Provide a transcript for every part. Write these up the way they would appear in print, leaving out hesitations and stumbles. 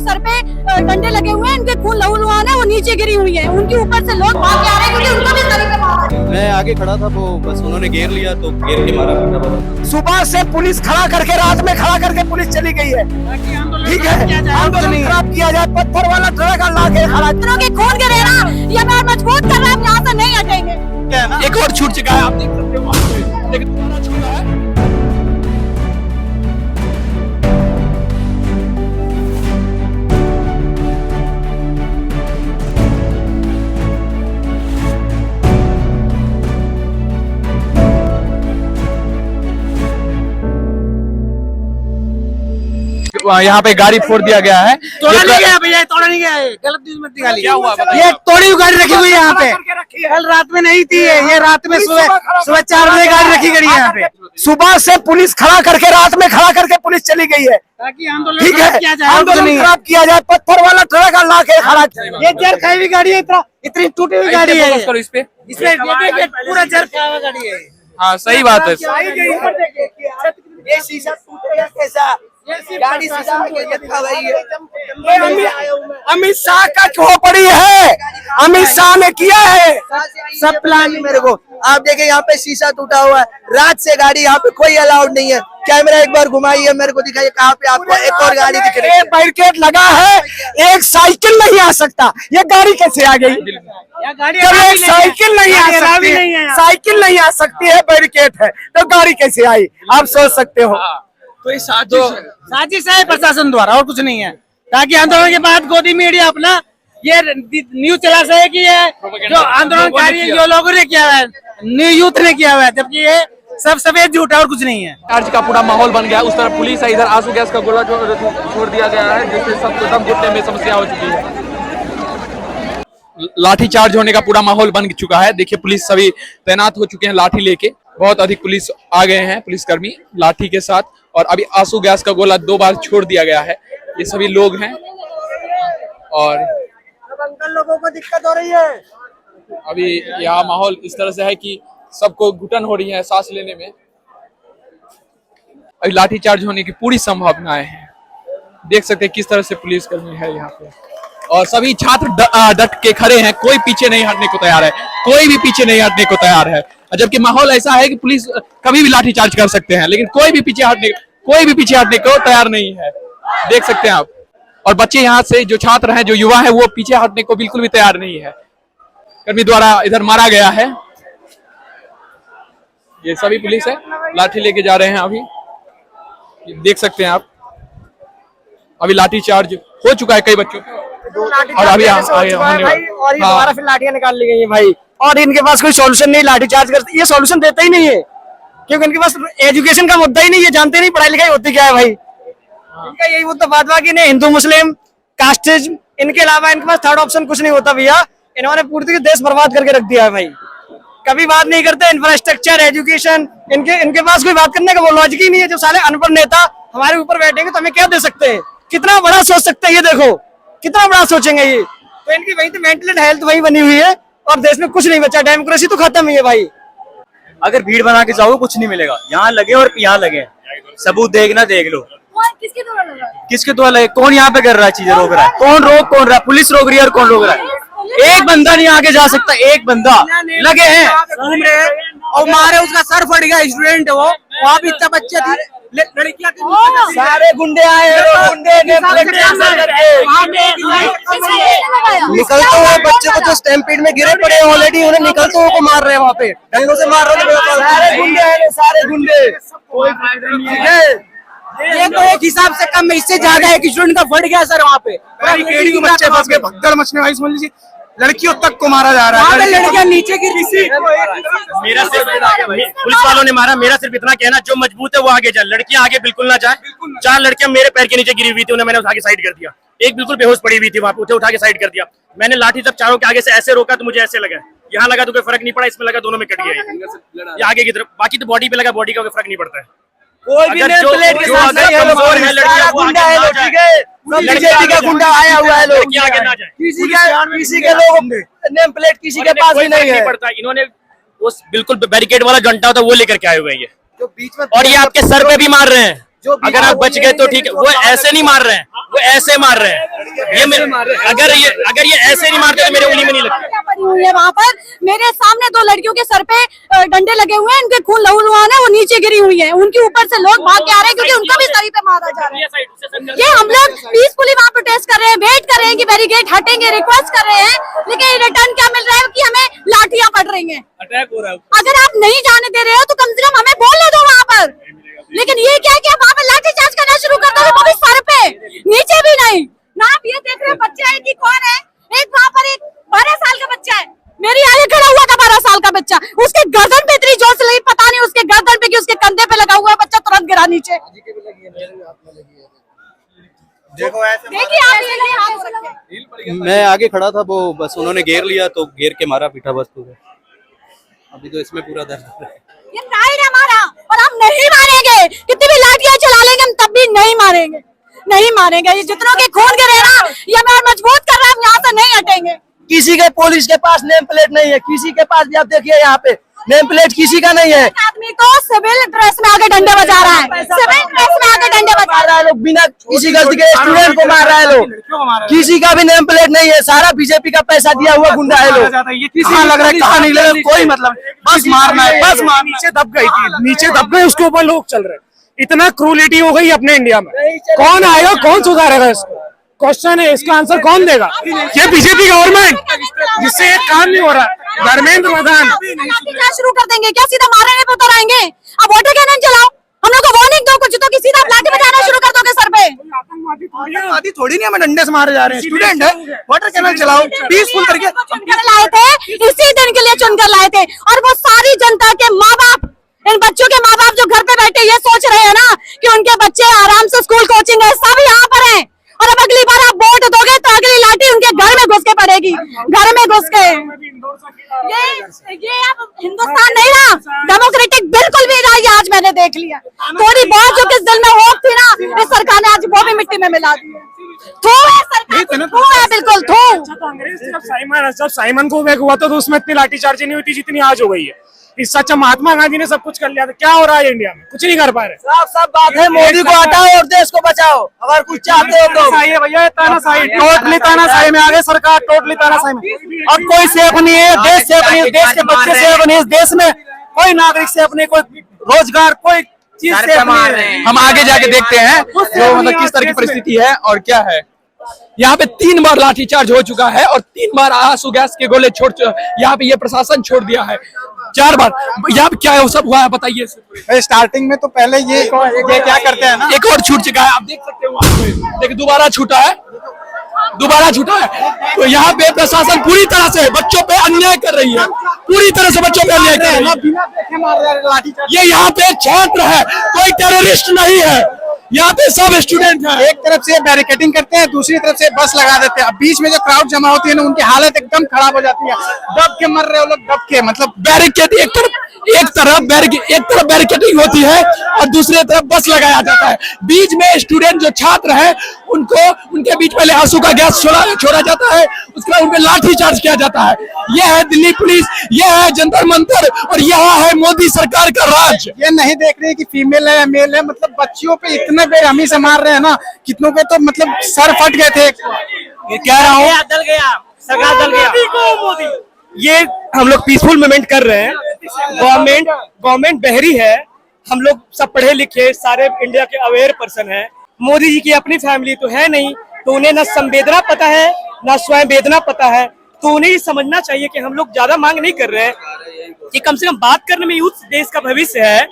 Sir पे डंडे लगे हुए हैं, इनके खून लहूलुहान है, वो नीचे गिरी हुई है, उनके ऊपर से लोग भाग के आ रहे हैं क्योंकि उनको भी सर पे मारा है। मैं आगे खड़ा था, वो बस उन्होंने घेर लिया तो घेर के मारा। सुबह से पुलिस खड़ा करके, रात में खड़ा करके पुलिस चली गई है। ठीक है, आंदोलन खराब किया जाए, पत्थर वाला ट्रक ला के खड़ा। के खून गिरे ना, ये मैं मजबूत कर रहा हूँ, यहाँ से नहीं हटेंगे। एक और छूट चुका है, आप देख सकते हो वहाँ पे, लेकिन दोबारा छूट रहा है। यहाँ पे गाड़ी फोड़ दिया गया है। तोड़ा नहीं गया भैया, तोड़ा नहीं गया है, गलत न्यूज मत निकालिए। क्या हुआ ये तोड़ी हुई गाड़ी रखी हुई है यहाँ पे, कल रात में नहीं थी ये रात में सुबह 4 बजे गाड़ी रखी गई है यहाँ पे। सुबह से पुलिस खड़ा करके, रात में खड़ा करके पुलिस चली गई है ताकि आंदोलन ठीक है, आंदोलन खराब किया जाए, पत्थर वाला ट्रक ला के खड़ा। ये जर खाई हुई गाड़ी है, इतनी टूटी हुई गाड़ी है, इसमें पूरा जर खाया हुआ गाड़ी है। हाँ सही बात है। ये शीशा टूटेगा कैसा, गाड़ी अमित शाह का खो पड़ी है, अमित शाह ने किया है सब प्लान। मेरे को आप देखें यहाँ पे शीशा टूटा हुआ है, रात से गाड़ी यहाँ पे कोई अलाउड नहीं है। कैमरा एक बार घुमाइए, मेरे को दिखाइए कहाँ पे आपको एक और गाड़ी दिख रही है। बैरिकेड लगा है, एक साइकिल नहीं आ सकता, ये गाड़ी कैसे आ गई? साइकिल नहीं आ सकती, साइकिल नहीं आ सकती है, बैरिकेड है तो गाड़ी कैसे आई? आप सोच सकते हो। तो ये साजिश है प्रशासन द्वारा, और कुछ नहीं है, ताकि आंदोलन के बाद गोदी मीडिया अपना ये न्यूज चला सके कि ये जो आंदोलनकारी जो लोगों ने किया है, न्यू यूथ ने किया हुआ है, जबकि ये सब सफेद झूठ है और कुछ नहीं है। चार्ज का पूरा माहौल बन गया, उस तरफ पुलिस है, इधर आंसू गैस का गोला छोड़ दिया गया है, जिससे सबको दम घुटने में समस्या हो चुकी है। लाठी चार्ज होने का पूरा माहौल बन चुका है। देखिए पुलिस सभी तैनात हो चुके हैं लाठी लेके, बहुत अधिक पुलिस आ गए हैं, पुलिसकर्मी लाठी के साथ। और अभी आंसू गैस का गोला 2 बार छोड़ दिया गया है। ये सभी लोग हैं और अंकल लोगों को दिक्कत हो रही है। अभी यहाँ माहौल इस तरह से है कि सबको घुटन हो रही है सांस लेने में। अभी लाठी चार्ज होने की पूरी संभावनाएं हैं। देख सकते हैं किस तरह से पुलिसकर्मी है यहाँ पे, और सभी छात्र डट के खड़े हैं, कोई पीछे नहीं हटने को तैयार है, कोई भी पीछे नहीं हटने को तैयार है। जबकि माहौल ऐसा है कि पुलिस कभी भी लाठी चार्ज कर सकते हैं, लेकिन कोई भी पीछे हटने को तैयार नहीं है। देख सकते हैं आप। और बच्चे यहाँ से जो छात्र हैं, जो युवा है, वो पीछे हटने को बिल्कुल भी तैयार नहीं है। कर्मी द्वारा इधर मारा गया है। ये सभी पुलिस है, लाठी लेके जा रहे हैं। अभी देख सकते हैं आप, अभी लाठी चार्ज हो चुका है कई बच्चों और अभी दोबारा फिर लाठियां निकाल ली गई है भाई। और इनके पास कोई सॉल्यूशन नहीं, लाठी चार्ज करते, ये सॉल्यूशन देता ही नहीं है, क्योंकि इनके पास एजुकेशन का मुद्दा ही नहीं है, जानते नहीं पढ़ाई लिखाई होती क्या है भाई। इनका यही मुद्दा बात हुआ कि हिंदू मुस्लिम कास्टिज्म, इनके अलावा इनके पास थर्ड ऑप्शन कुछ नहीं होता भैया। इन्होंने पूरी देश बर्बाद करके रख दिया है भाई। कभी बात नहीं करते इंफ्रास्ट्रक्चर, एजुकेशन, इनके पास कोई बात करने का वो लॉजिक ही नहीं है। जो साले अनपढ़ नेता हमारे ऊपर बैठेंगे तो हमें क्या दे सकते हैं? कितना बड़ा सोच सकते हैं, ये देखो कितना बड़ा सोचेंगे ये। तो इनकी वही तो मेंटल हेल्थ वही बनी हुई है और देश में कुछ नहीं बचा, डेमोक्रेसी तो खत्म ही है भाई। अगर भीड़ बना के जाओगे कुछ नहीं मिलेगा, यहाँ लगे और यहाँ लगे, सबूत देखना, देख लो किसके द्वारा लगा? किसके द्वारा लगे, कौन यहाँ पे कर रहा है, चीजें रोक रहा है, कौन रहा है? पुलिस रोक रही है और कौन रोक रहा है? एक बंदा नहीं आगे जा सकता, एक बंदा लगे हैं घूम रहे हैं और मारे, उसका सर फट गया, स्टूडेंट है वो, वहाँ भी इतना बच्चे थे, लड़कियां सारे गुंडे आए हैं, गुंडे निकलते हुए बच्चे को जो स्टैम्पीड में गिरे पड़े ऑलरेडी, उन्हें निकलते हुए को मार रहे हैं, वहाँ पे डंडों से मार रहे हैं। सारे गुंडे आए, सारे गुंडे। ये तो एक हिसाब से कम है, इससे ज्यादा है कि स्टूडेंट का फट गया सर वहाँ पे, बच्चे फंस गए, भगदड़ मचने वाली समझ लीजिए, लड़कियों तक को मारा जा रहा है, लड़कियां नीचे गिर रही। मेरा सिर्फ पुलिस वालों ने मारा, मेरा सिर्फ इतना कहना, जो मजबूत है वो आगे जाए, लड़कियां आगे बिल्कुल ना जाए। 4 लड़कियां मेरे पैर के नीचे गिरी हुई थी, उन्हें मैंने उठा के साइड कर दिया। एक बिल्कुल बेहोश पड़ी हुई थी, वहां पे उठा के साइड कर दिया। मैंने लाठी जब चारों के आगे से ऐसे रोका तो मुझे ऐसे लगा, यहाँ लगा तो कोई फर्क नहीं पड़ा, इसमें लगा दोनों में कट गया ये आगे की तरफ। बाकी तो बॉडी पे लगा, बॉडी का कोई फर्क नहीं पड़ता है। कोई भी प्लेट के साथ कमजोर है, लड़कियां गुंडा है, ठीक है, बीजेपी का गुंडा आया हुआ है, लोग आगे ना जाए, किसी के लोग नेम प्लेट किसी के पास भी नहीं है। इन्होंने वो बिल्कुल बैरिकेड वाला घंटा होता है वो लेकर के आए हुए हैं ये, जो बीच में, और ये आपके सर पे भी मार रहे हैं, अगर आप बच गए तो ठीक है, वो ऐसे नहीं मार रहे हैं, वो ऐसे मार रहे हैं। ये मेरे अगर ये ऐसे नहीं मारते तो मेरे उंगली में नहीं लगता। क्या पड़ी हुई है वहाँ पर, मेरे सामने 2 लड़कियों के सर पे डंडे लगे हुए हैं, उनके खून लहूलुहान है, वो नीचे गिरी हुई है, उनके ऊपर से लोग भाग के आ रहे हैं क्योंकि उनको भी सरी पे मारा जा रहा है। ये हम लोग पीसफुली वहाँ प्रोटेस्ट कर रहे हैं, वेट कर रहे हैं कि बैरिकेड हटेंगे, रिक्वेस्ट कर रहे हैं, लेकिन रिटर्न क्या मिल रहा है कि हमें लाठियां पड़ रही हैं। अटैक हो रहा है। अगर आप नहीं जाने दे रहे हो तो कम से कम हमें बोलने दो वहाँ पर, लेकिन ये क्या है कि आप वहाँ पे लाठीचार्ज करना शुरू कर दो, वो भी सर पे, नीचे भी नहीं ना। आप ये देख रहे हैं बच्चा है कि कौन है, एक वहाँ पर एक 12 साल का बच्चा है, मेरी आगे खड़ा हुआ था 12 साल का बच्चा, उसके गर्दन पे इतनी जोर से लगी, पता नहीं उसके गर्दन पे कि उसके कंधे पे लगा हुआ है, बच्चा तुरंत गिरा नीचे। देखो ऐसे देखिए आप ये हाथ रखें। मैं आगे खड़ा था, वो बस उन्होंने घेर लिया तो घेर के मारा पीटा बस पूरा। अभी तो इसमें पूरा दर्द है। ये प्राइड है हमारा और हम नहीं मारेंगे, कितनी भी लाठियां चला लेंगे हम तब भी नहीं मारेंगे, नहीं मारेंगे। ये जितनों के खून गिरे ना, ये हमें मजबूत कर रहा है, हम यहाँ से नहीं हटेंगे। किसी के पुलिस के पास नेम प्लेट नहीं है, किसी के पास भी आप देखिए यहाँ पे नेम प्लेट किसी का नहीं है। आदमी तो सिविल ड्रेस में आके डंडे बजा रहा है, सिविल ड्रेस में आके डंडे बजा रहा है, लोग बिना किसी गलती के स्टूडेंट को मार रहा है लोग, किसी का भी नेम प्लेट नहीं है, सारा बीजेपी का पैसा दिया हुआ गुंडा है लोग। कहाँ लग रहा है कहाँ नहीं लग रहा है, कोई मतलब बस मारना है, बस मारना। नीचे दब गई थी, नीचे दब गए, उसके ऊपर लोग चल रहे हैं। इतना क्रूलिटी हो गई अपने इंडिया में, कौन आएगा, कौन सुधारेगा इसको? क्वेश्चन है, इसका आंसर कौन देगा? ये बीजेपी गवर्नमेंट, जिससे ये काम नहीं हो रहा। धर्मेंद्र प्रधान क्या शुरू कर देंगे क्या? सीधा मारने पे उतर आएंगे? अब वाटर कैनन चलाओ, हम लोग को वार्निंग दो कुछ तो, कि सीधा लाठी बजाना शुरू कर दोगे सर पे। आदि थोड़ी नहीं हमें डंडे से मारे जा रहे हैं, स्टूडेंट है, वाटर कैनल चलाओ पीसफुल करके। चुनकर लाए थे, इसी दिन के लिए चुनकर लाए थे, और वो सारी जनता के माँ बाप, इन बच्चों के माँ बाप जो घर पे बैठे ये सोच रहे हैं ना कि उनके बच्चे आराम से स्कूल कोचिंग है, सब यहाँ पर है। और अब अगली बार आप वोट दोगे तो अगली लाठी उनके घर में घुस के पड़ेगी, घर में घुस के। ये अब हिंदुस्तान नहीं रहा, डेमोक्रेटिक बिल्कुल भी रहा, ये आज मैंने देख लिया। थोड़ी बहुत जो किस दिल में होप थी ना, इस सरकार ने आज वो भी मिट्टी में मिला दी है। थू है सरकार, थू है, बिल्कुल थू। कांग्रेस जब साइमन को वेग हुआ था तो उसमें इतनी लाठीचार्जी नहीं हुई थी जितनी आज हो गई है। इससे अच्छा महात्मा गांधी ने सब कुछ कर लिया था। क्या हो रहा है इंडिया में? कुछ नहीं कर पा रहे। सब बात है, मोदी को हटाओ और देश को बचाओ अगर कुछ चाहते हो तो। सही है भैया, तानाशाही, टोटली तानाशाही में आ गई सरकार, टोटली तानाशाही में। अब कोई सेफ नहीं है, देश सेफ नहीं है, देश के बच्चे सेफ नहीं है, देश में कोई नागरिक सेफ नहीं, कोई रोजगार, कोई चीज सेफ नहीं है। हम आगे जाके देखते हैं जो मतलब किस तरह की परिस्थिति है और क्या है। यहाँ पे 3 बार लाठीचार्ज हो चुका है और 3 बार आंसू गैस के गोले छोड़, यहाँ पे ये प्रशासन छोड़ दिया है 4 बार। यहाँ पे क्या है, वो सब हुआ है बताइए। स्टार्टिंग में तो पहले ये क्या करते हैं ना, एक और छूट चुका है, आप देख सकते हो वहाँ पे, देखिए दोबारा छूटा है, दोबारा छूटा है। तो यहाँ पे प्रशासन पूरी तरह से बच्चों पे अन्याय कर रही है, पूरी तरह से बच्चों पे अन्याय कर रही है। ये यहाँ पे छात्र है, कोई टेररिस्ट नहीं है, यहाँ पे सब स्टूडेंट हैं। एक तरफ से बैरिकेडिंग करते हैं, दूसरी तरफ से बस लगा देते हैं। अब बीच में जो क्राउड जमा होती है ना, उनकी हालत एकदम खराब हो जाती है, दब के मर रहे हो लोग, दब के। मतलब बैरिकेड एक तरफ बैरिकेडिंग होती है और दूसरी तरफ बस लगाया जाता है। बीच में स्टूडेंट जो छात्र हैं उनको उनके बीच पहले आंसू का गैस छोड़ा जाता है, उसके बाद उनपे लाठी चार्ज किया जाता है। यह है दिल्ली पुलिस, यह है जंतर मंतर और यहाँ है मोदी सरकार का राज। ये नहीं देख रहे कि फीमेल है या मेल है, मतलब बच्चियों पे इतने बेरहमी से मार रहे हैं ना, कितनों के तो मतलब सर फट गए थे। ये कह रहा हूँ, दल गया, सरकार दल गया। ये हम लोग पीसफुल मूवमेंट कर रहे हैं, गवर्नमेंट बहरी है, हम लोग सब पढ़े लिखे सारे इंडिया के अवेयर पर्सन हैं। मोदी जी की अपनी फैमिली तो है नहीं, तो उन्हें न संवेदना पता है न स्वयं वेदना पता है। तो उन्हें ये समझना चाहिए कि हम लोग ज्यादा मांग नहीं कर रहे हैं, कि कम से कम बात करने में यूथ देश का भविष्य है,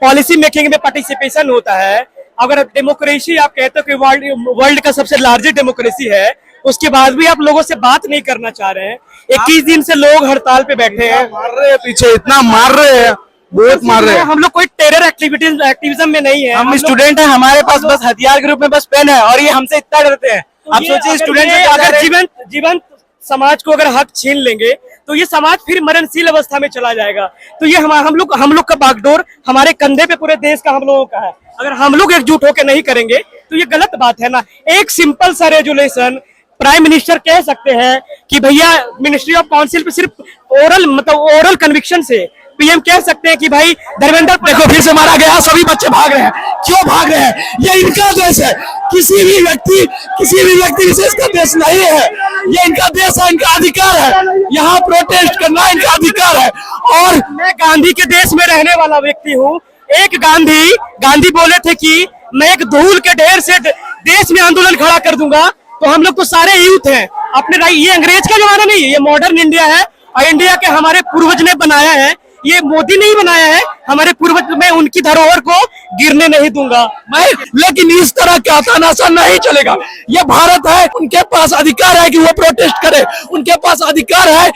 पॉलिसी मेकिंग में पार्टिसिपेशन होता है। अगर डेमोक्रेसी आप कहते हो कि वर्ल्ड का सबसे लार्जेस्ट डेमोक्रेसी है, उसके बाद भी आप लोगों से बात नहीं करना चाह रहे हैं। 21 दिन से लोग हड़ताल पे बैठे हैं, मार रहे हैं पीछे, इतना मार रहे हैं, बहुत मार रहे हैं। हम लोग कोई टेरर एक्टिविज्म में नहीं है, हम स्टूडेंट हैं, हमारे पास बस हथियार के रूप में बस पेन है और ये हमसे इतना डरते हैं। आप सोचिए स्टूडेंट अगर जीवंत समाज को अगर हक छीन लेंगे तो ये समाज फिर मरणशील अवस्था में चला जाएगा। तो ये हम लोग का बागडोर हमारे कंधे पे पूरे देश का हम लोगों का है। अगर हम लोग एकजुट होकर नहीं करेंगे तो ये गलत बात है ना। एक सिंपल सा रेजुलेशन प्राइम मिनिस्टर कह सकते हैं कि भैया मिनिस्ट्री ऑफ काउंसिल पे सिर्फ ओरल कन्विक्शन से पीएम कह सकते हैं कि भाई धर्मेंद्र देखो फिर से मारा गया, सभी बच्चे भाग रहे हैं। क्यों भाग रहे हैं? ये इनका देश है, किसी भी व्यक्ति विशेष का देश नहीं है। ये इनका देश है, इनका अधिकार है, यहाँ प्रोटेस्ट करना इनका अधिकार है। और मैं गांधी के देश में रहने वाला व्यक्ति हूँ। एक गांधी बोले थे कि मैं एक धूल के ढेर से देश में आंदोलन खड़ा कर दूंगा। तो हम लोग तो सारे यूथ हैं अपने, ये अंग्रेज का जमाना नहीं है, ये मॉडर्न इंडिया है और इंडिया के हमारे पूर्वज ने बनाया है, ये मोदी नहीं बनाया है। हमारे पूर्वज, मैं उनकी धरोहर को गिरने नहीं दूंगा मैं, लेकिन इस तरह का तानाशाह नहीं चलेगा। ये भारत है, उनके पास अधिकार है कि वो प्रोटेस्ट करे, उनके पास अधिकार है।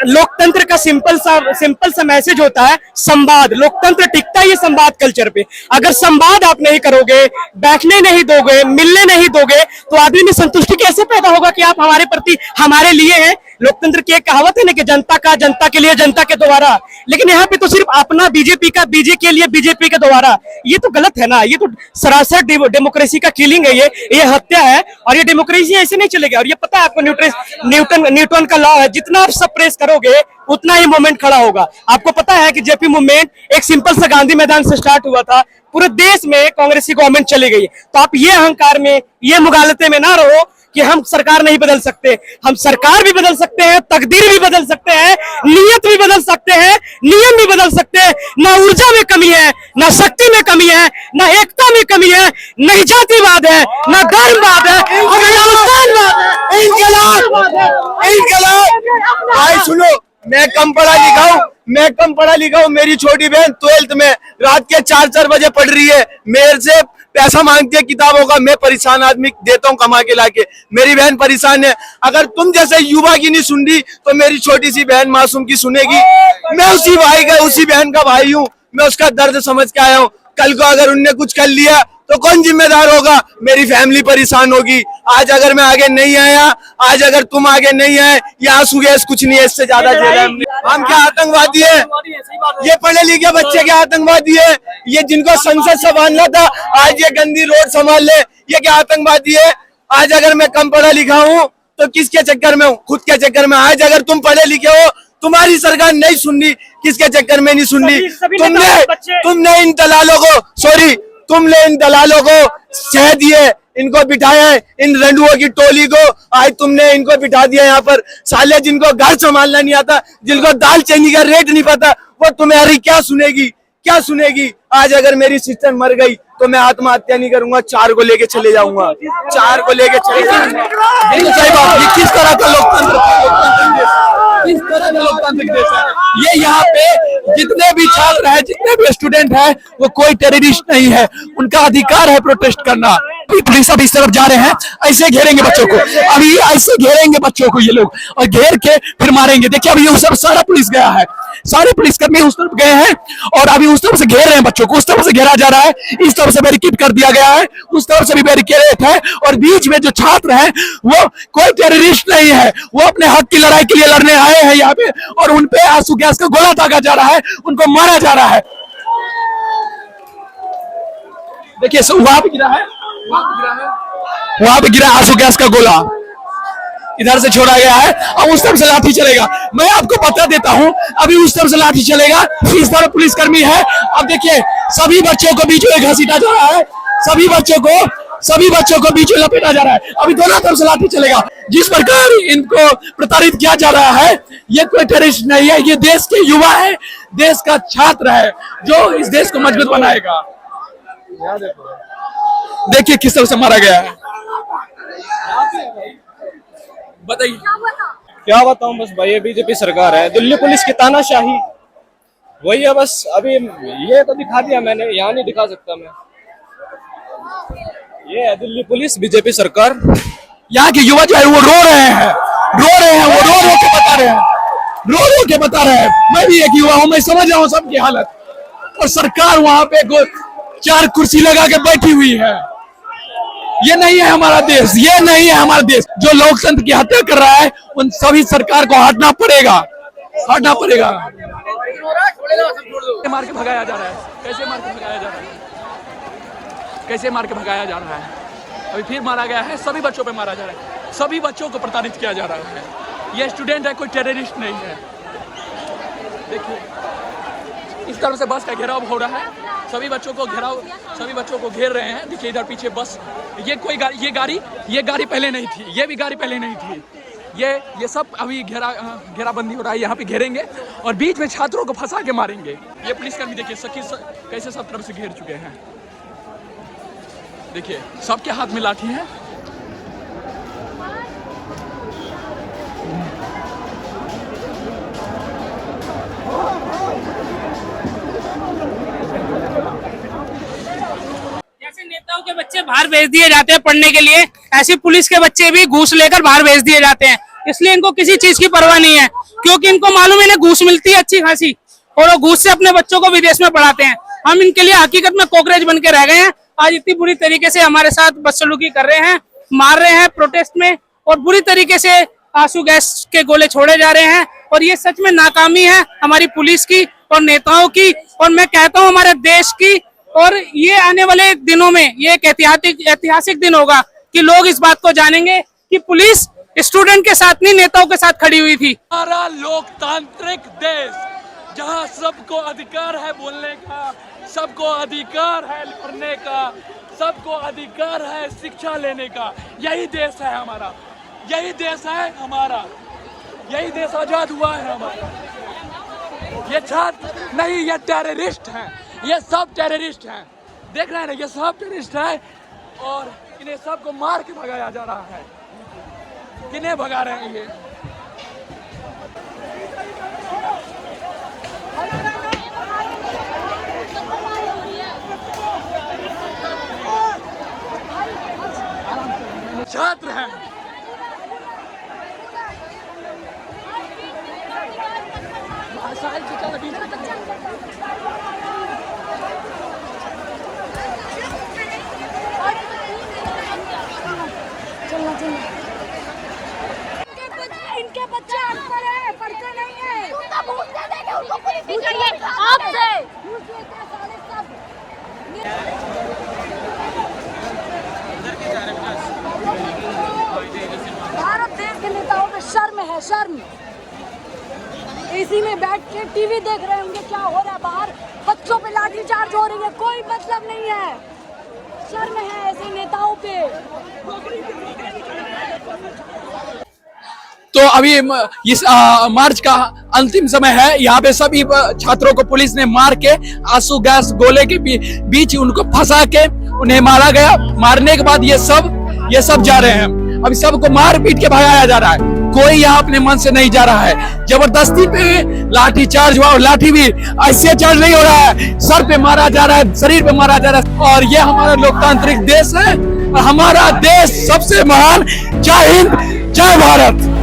लोकतंत्र का सिंपल सा मैसेज होता है संवाद। लोकतंत्र टिकता है ये संवाद कल्चर पे। अगर संवाद आप नहीं करोगे, बैठने नहीं दोगे, मिलने नहीं दोगे, तो आदमी में संतुष्टि कैसे पैदा होगा कि आप हमारे प्रति, हमारे लिए हैं। लोकतंत्र की एक कहावत है ना कि जनता के लिए, जनता के द्वारा। लेकिन यहाँ पे तो सिर्फ अपना बीजेपी के लिए, बीजेपी के द्वारा। ये तो गलत है ना, ये तो सरासर डेमोक्रेसी का किलिंग है, ये हत्या है। और ये डेमोक्रेसी ऐसे नहीं चलेगा। और ये पता है आपको, न्यूटन का लॉ है, जितना आप सप्रेस करोगे उतना ही मूवमेंट खड़ा होगा। आपको पता है कि जेपी मूवमेंट एक सिंपल सा गांधी मैदान से स्टार्ट हुआ था, पूरे देश में कांग्रेस की गवर्नमेंट चली गई। तो आप ये अहंकार में, ये मुगालते में ना रहो कि हम सरकार नहीं बदल सकते। हम सरकार भी बदल सकते हैं, तकदीर भी बदल सकते हैं, नियत भी बदल सकते हैं, नियम भी बदल सकते हैं। ना ऊर्जा में कमी है, ना शक्ति में कमी है, ना एकता में कमी है, नहीं जातिवाद है, ना धर्मवाद है, भाई सुनो, मैं कम पढ़ा लिखा हूँ, मेरी छोटी बहन 12th में रात के 4 बजे पढ़ रही है, मेरे से पैसा मांगती है किताबों का। मैं परेशान आदमी देता हूँ कमा के लाके, मेरी बहन परेशान है। अगर तुम जैसे युवा की नहीं सुन रही तो मेरी छोटी सी बहन मासूम की सुनेगी। मैं उसी बहन का भाई हूँ, मैं उसका दर्द समझ के आया हूँ। कल को अगर उनने कुछ कर लिया तो कौन जिम्मेदार होगा? मेरी फैमिली परेशान होगी। आज अगर मैं आगे नहीं आया, आज अगर तुम आगे नहीं आए, ये आंसू गैस कुछ नहीं है, इससे ज्यादा झेला हमने। हम क्या आतंकवादी है? ये पढ़े लिखे बच्चे क्या आतंकवादी है? ये जिनको संसद संभालना था आज ये गंदी रोड संभाल ले, ये क्या आतंकवादी है? आज अगर मैं कम पढ़ा लिखा हूँ तो किसके चक्कर में हूँ? खुद के चक्कर में। आज अगर तुम पढ़े लिखे हो, तुम्हारी सरकार नहीं सुन रही, किसके चक्कर में नहीं सुन रही? तुमने इन दलालों को सह दिए, इनको बिठाया है, इन रंडुओं की टोली को आज तुमने इनको बिठा दिया यहाँ पर। साले जिनको घर संभालना नहीं आता, जिनको दाल चीनी का रेट नहीं पता, वो तुम्हारी क्या सुनेगी? आज अगर मेरी सिस्टर मर गई तो मैं आत्महत्या नहीं करूंगा, 4 को लेके चले जाऊंगा, 4 को लेके चले जाऊंगा। सही बात। ये किस तरह का लोकतंत्र किस तरह का लोकतांत्रिक देश है? ये यहाँ पे जितने भी छात्र हैं, जितने भी स्टूडेंट हैं, वो कोई टेररिस्ट नहीं है, उनका अधिकार है प्रोटेस्ट करना। पुलिस अभी इस तरफ जा रहे हैं, ऐसे घेरेंगे बच्चों को, अभी ऐसे घेरेंगे बच्चों को ये लोग, और घेर के फिर मारेंगे। देखिए अभी उस तरफ सारा पुलिस गया है, सारे पुलिसकर्मी उस तरफ गए हैं और अभी उस तरफ से घेर रहे हैं बच्चों को। उस तरफ से घेरा जा रहा है, इस तरफ से बैरिकेड कर दिया गया है, उस तरफ से भी बैरिकेड है, और बीच में जो छात्र हैं वो कोई टेररिस्ट नहीं है, वो अपने हक की लड़ाई के लिए लड़ने आए हैं यहाँ पे, और उन पे आंसू गैस का गोला दागा जा रहा है, उनको मारा जा रहा है। देखिए वहां पे गिरा है, वहां पे गिरा आंसू गैस का गोला, इधर से छोड़ा गया है, अब उस तरफ से लाठी चलेगा। मैं आपको बता देता हूं, अभी उस तरफ से लाठी चलेगा, इस तरफ पुलिसकर्मी है। अब देखिए सभी बच्चों को बीच में घसीटा जा रहा है, सभी बच्चों को बीच में लपेटा जा रहा है। अभी दोनों तरफ से लाठी चलेगा। जिस प्रकार इनको प्रताड़ित किया जा रहा है, ये कोई टेररिस्ट नहीं है, ये देश के युवा है, देश का छात्र है, जो इस देश को मजबूत बनाएगा। देखिए किस तरह से मारा गया है, बताइए। क्या बताऊं, बस भाई ये बीजेपी सरकार है, दिल्ली पुलिस की तानाशाही वही है बस। अभी ये तो दिखा दिया मैंने, यहाँ नहीं दिखा सकता मैं। ये है दिल्ली पुलिस, बीजेपी सरकार। यहाँ के युवा जो है वो रो रहे हैं, वो रो के बता रहे हैं, मैं भी एक युवा हूँ, मैं समझ रहा हूँ सबकी हालत। और सरकार वहां पे 4 कुर्सी लगा के बैठी हुई है। ये नहीं है हमारा देश, ये नहीं है हमारा देश। जो लोकतंत्र की हत्या कर रहा है, उन सभी सरकार को हटना पड़ेगा। मार के भगाया जा रहा है, कैसे मार के भगाया जा रहा है, अभी फिर मारा गया है, सभी बच्चों पे मारा जा रहा है, सभी बच्चों को प्रताड़ित किया जा रहा है। ये स्टूडेंट है, कोई टेररिस्ट नहीं है। देखिए इस तरफ से बस का घेराव हो रहा है, सभी बच्चों को घेर रहे हैं। देखिए इधर पीछे बस, ये गाड़ी पहले नहीं थी, ये भी गाड़ी पहले नहीं थी। ये सब अभी घेराबंदी हो रहा है, यहाँ पे घेरेंगे और बीच में छात्रों को फंसा के मारेंगे। ये पुलिसकर्मी देखिए कैसे सब तरफ से घेर चुके हैं। देखिए सबके हाथ में लाठी है। जैसे नेताओं के बच्चे बाहर भेज दिए जाते हैं पढ़ने के लिए, ऐसे पुलिस के बच्चे भी घूस लेकर बाहर भेज दिए जाते हैं। इसलिए इनको किसी चीज की परवाह नहीं है, क्योंकि इनको मालूम है इन्हें घूस मिलती है अच्छी खासी, और वो घूस से अपने बच्चों को विदेश में पढ़ाते हैं। हम इनके लिए हकीकत में कॉकरोच बन के रह गए हैं। आज इतनी बुरी तरीके से हमारे साथ बदसलूकी कर रहे हैं, मार रहे हैं प्रोटेस्ट में, और बुरी तरीके से आंसू गैस के गोले छोड़े जा रहे हैं। और ये सच में नाकामी है हमारी पुलिस की और नेताओं की, और मैं कहता हूँ हमारे देश की। और ये आने वाले दिनों में ये एक ऐतिहासिक दिन होगा कि लोग इस बात को जानेंगे कि पुलिस स्टूडेंट के साथ नहीं, नेताओं के साथ खड़ी हुई थी। हमारा लोकतांत्रिक देश, जहां सबको अधिकार है बोलने का, सबको अधिकार है पढ़ने का, सबको अधिकार है शिक्षा लेने का, यही देश है हमारा, यही देश है हमारा, यही देश आजाद हुआ है हमारा। ये छात्र नहीं, ये टेररिस्ट हैं, ये सब टेररिस्ट हैं। देख रहे हैं ना, ये सब टेररिस्ट हैं और इन्हें सबको मार के भगाया जा रहा है। किन्हें भगा रहे हैं ये? छात्र हैं। इनके बच्चे अनपढ़ हैं, पढ़ते नहीं हैं। आपसे भारत देश के नेताओं पे शर्म है, शर्म। एसी में बैठ के टीवी देख रहे होंगे क्या हो रहा है बाहर, बच्चों पे लाठीचार्ज हो रही है, कोई मतलब नहीं है। शर्म है ऐसे नेताओं पे। तो अभी इस मार्च का अंतिम समय है। यहाँ पे सभी छात्रों को पुलिस ने मार के आंसू गैस गोले के बीच उनको फंसा के उन्हें मारा गया। मारने के बाद ये सब जा रहे हैं। अभी सबको मार पीट के भगाया जा रहा है, कोई यहाँ अपने मन से नहीं जा रहा है। जबरदस्ती पे लाठी चार्ज हुआ और लाठी भी ऐसे चार्ज नहीं हो रहा है, सर पे मारा जा रहा है, शरीर पे मारा जा रहा है। और ये हमारा लोकतांत्रिक देश है, हमारा देश सबसे महान। जय हिंद, जय भारत।